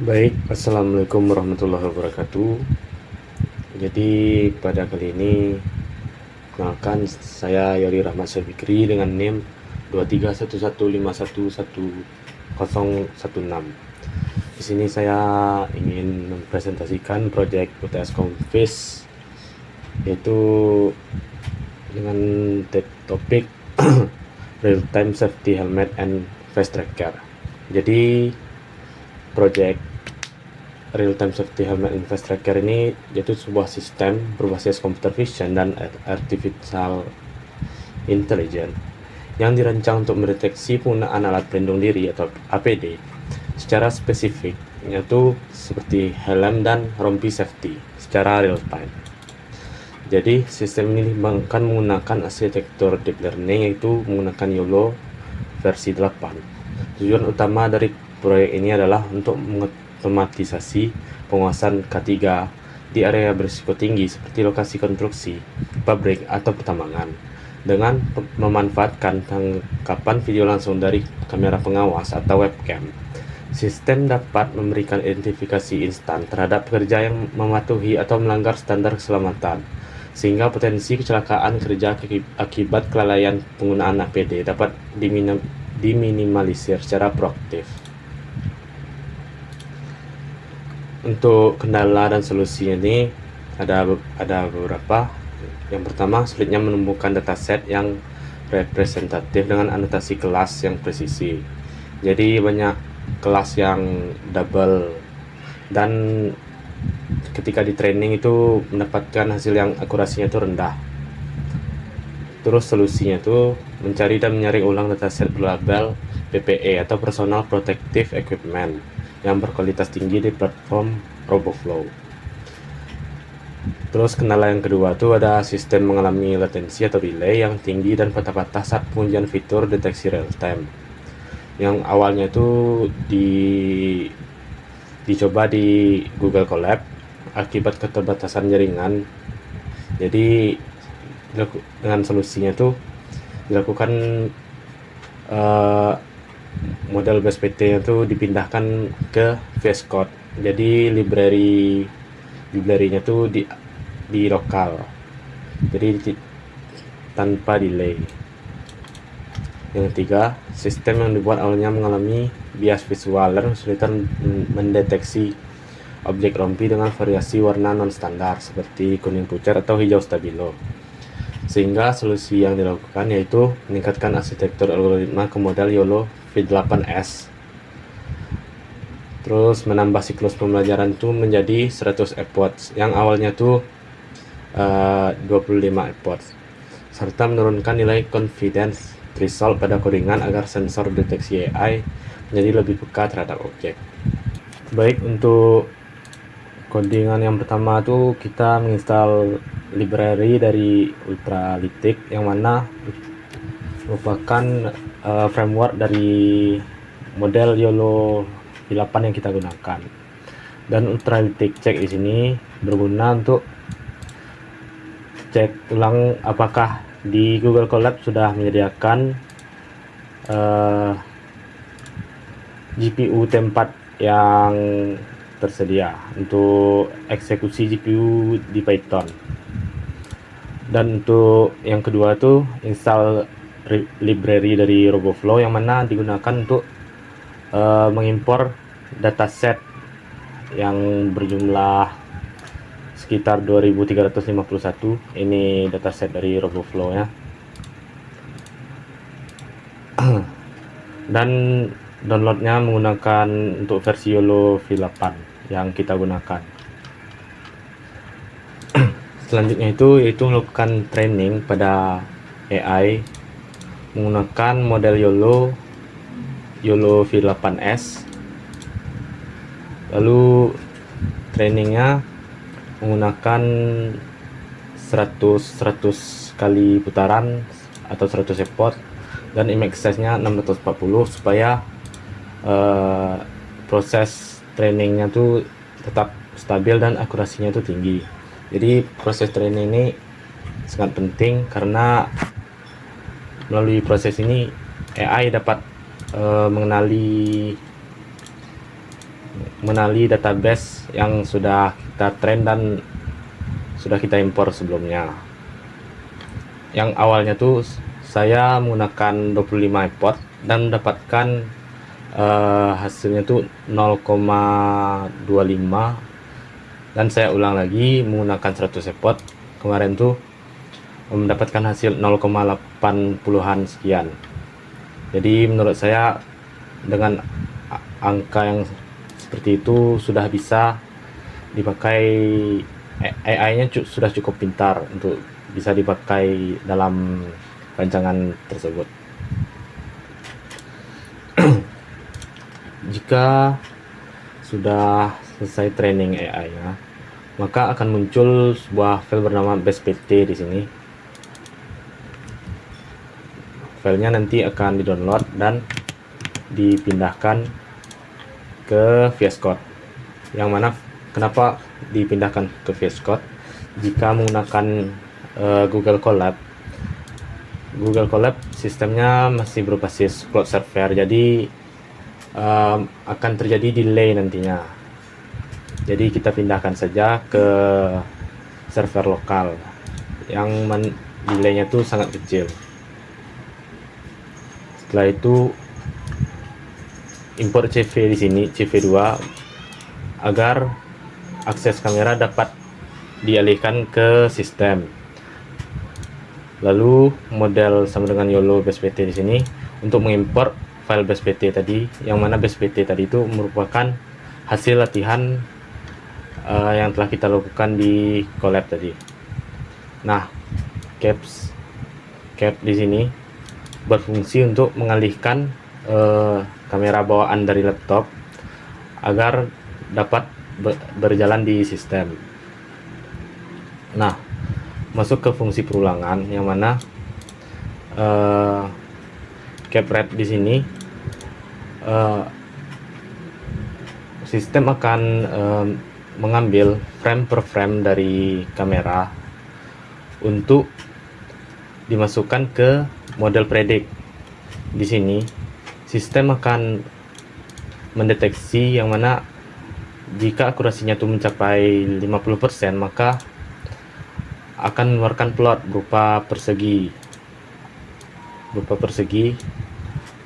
Baik, assalamualaikum warahmatullahi wabarakatuh. Jadi pada kali ini, kenalkan saya Yori Rahmat Syafigri dengan NIM 2311511016. Di sini saya ingin mempresentasikan proyek UTS Confis, yaitu dengan topik Real Time Safety Helmet and Face Tracker. Jadi proyek Real Time Safety Helmet and Face Tracker ini yaitu sebuah sistem berbasis computer vision dan artificial intelligence yang dirancang untuk mendeteksi penggunaan alat pelindung diri atau APD secara spesifik, yaitu seperti helm dan rompi safety secara real time. Jadi sistem ini akan menggunakan arsitektur deep learning, yaitu menggunakan YOLO versi 8. Tujuan utama dari proyek ini adalah untuk mengotomatisasi penguasaan K3 di area berisiko tinggi seperti lokasi konstruksi, pabrik, atau pertambangan dengan memanfaatkan tangkapan video langsung dari kamera pengawas atau webcam. Sistem dapat memberikan identifikasi instan terhadap pekerja yang mematuhi atau melanggar standar keselamatan, sehingga potensi kecelakaan kerja akibat kelalaian penggunaan APD dapat diminimalisir secara proaktif. Untuk kendala dan solusinya ini ada beberapa. Yang pertama, sulitnya menemukan dataset yang representatif dengan anotasi kelas yang presisi. Jadi banyak kelas yang double, dan ketika di training itu mendapatkan hasil yang akurasinya itu rendah. Terus solusinya itu mencari dan menyaring ulang dataset berlabel PPE atau Personal Protective Equipment yang berkualitas tinggi di platform RoboFlow. Terus kendala yang kedua itu ada sistem mengalami latensi atau delay yang tinggi dan patah-patah saat pengujian fitur deteksi real time. Yang awalnya itu dicoba di Google Colab akibat keterbatasan jaringan. Jadi dengan solusinya itu dilakukan model BSPT itu dipindahkan ke VS Code. Jadi library-nya tuh di lokal. Jadi tanpa delay. Yang ketiga, sistem yang dibuat awalnya mengalami bias visual dan kesulitan mendeteksi objek rompi dengan variasi warna non standar seperti kuning pucat atau hijau stabilo. Sehingga solusi yang dilakukan yaitu meningkatkan arsitektur algoritma ke model YOLO V8S. Terus menambah siklus pembelajaran itu menjadi 100 efforts yang awalnya tuh 25 efforts, serta menurunkan nilai confidence threshold pada codingan agar sensor deteksi AI menjadi lebih peka terhadap objek. Baik, untuk codingan yang pertama tuh kita menginstal library dari Ultralytic yang mana merupakan framework dari model YOLO V8 yang kita gunakan. Dan Ultralytic check di sini berguna untuk cek ulang apakah di Google Colab sudah menyediakan GPU T4 yang tersedia untuk eksekusi GPU di Python. Dan untuk yang kedua itu install library dari RoboFlow yang mana digunakan untuk mengimpor dataset yang berjumlah sekitar 2351. Ini dataset dari RoboFlow ya. Dan downloadnya menggunakan untuk versi YOLO V8 yang kita gunakan. Selanjutnya yaitu melakukan training pada AI menggunakan model YOLO V8S. Lalu trainingnya menggunakan 100 kali putaran atau 100 effort, dan image size-nya 640 supaya proses trainingnya tuh tetap stabil dan akurasinya tuh tinggi. Jadi proses training ini sangat penting karena melalui proses ini AI dapat mengenali mengenali database yang sudah kita train dan sudah kita impor sebelumnya. Yang awalnya tuh saya menggunakan 25 import dan mendapatkan hasilnya tuh 0,25, dan saya ulang lagi menggunakan 100 import. Kemarin tuh mendapatkan hasil 0,80-an sekian. Jadi menurut saya dengan angka yang seperti itu sudah bisa dipakai, AI-nya sudah cukup pintar untuk bisa dipakai dalam rancangan tersebut. Jika sudah selesai training AI-nya, maka akan muncul sebuah file bernama best.pt di sini. Filenya nanti akan di-download dan dipindahkan ke VS Code. Yang mana kenapa dipindahkan ke VS Code? Jika menggunakan Google Colab sistemnya masih berbasis cloud server, jadi akan terjadi delay nantinya. Jadi kita pindahkan saja ke server lokal yang delaynya tuh sangat kecil. Setelah itu import CV di sini, CV2, agar akses kamera dapat dialihkan ke sistem. Lalu model sama dengan YOLO best.pt di sini untuk mengimport file best.pt tadi, yang mana best.pt tadi itu merupakan hasil latihan yang telah kita lakukan di Colab tadi. Nah, cap di sini berfungsi untuk mengalihkan kamera bawaan dari laptop agar dapat berjalan di sistem. Nah, masuk ke fungsi perulangan, yang mana cap red di sini sistem akan mengambil frame per frame dari kamera untuk dimasukkan ke model predict. Di sini sistem akan mendeteksi yang mana jika akurasinya itu mencapai 50%, maka akan mengeluarkan plot berupa persegi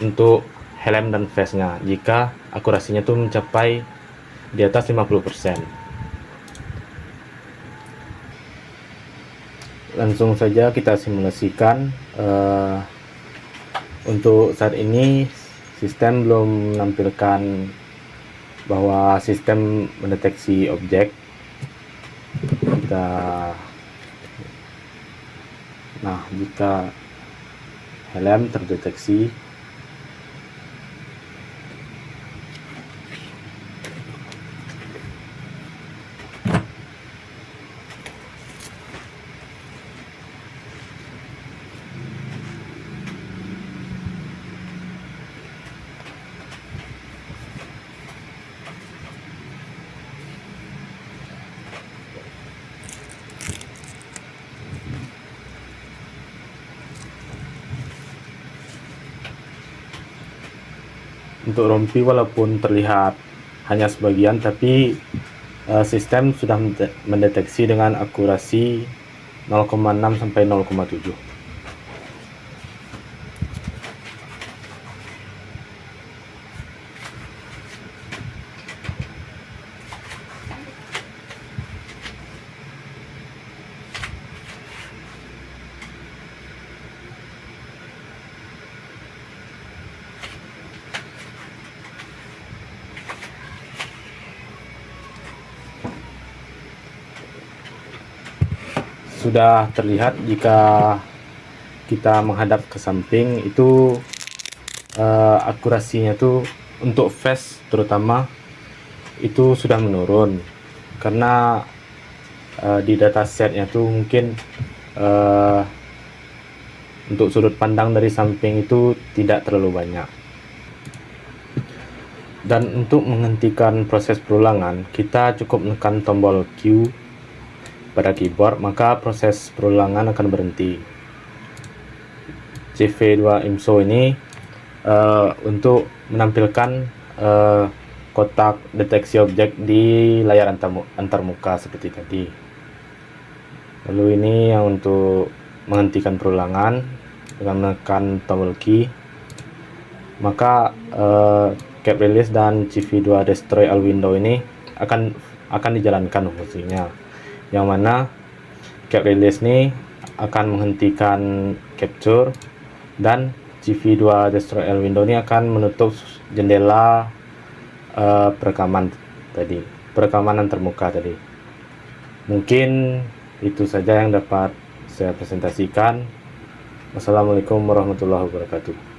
untuk helm dan face-nya jika akurasinya itu mencapai di atas 50%. Langsung saja kita simulasikan. Untuk saat ini sistem belum menampilkan bahwa sistem mendeteksi objek. Nah, jika helm terdeteksi, untuk rompi walaupun terlihat hanya sebagian, tapi sistem sudah mendeteksi dengan akurasi 0,6 sampai 0,7. Sudah terlihat jika kita menghadap ke samping itu akurasinya tuh untuk face terutama itu sudah menurun, karena di datasetnya tuh mungkin untuk sudut pandang dari samping itu tidak terlalu banyak. Dan untuk menghentikan proses perulangan, kita cukup menekan tombol Q pada keyboard, maka proses perulangan akan berhenti. CV2 IMSO ini untuk menampilkan kotak deteksi objek di layar antarmuka seperti tadi. Lalu ini yang untuk menghentikan perulangan dengan menekan tombol key, maka cap release dan CV2 destroy all window ini akan dijalankan fungsinya, yang mana cap release ini akan menghentikan capture dan CV2 destroy all window ini akan menutup jendela perekaman antarmuka tadi. Mungkin itu saja yang dapat saya presentasikan. Wassalamualaikum warahmatullahi wabarakatuh.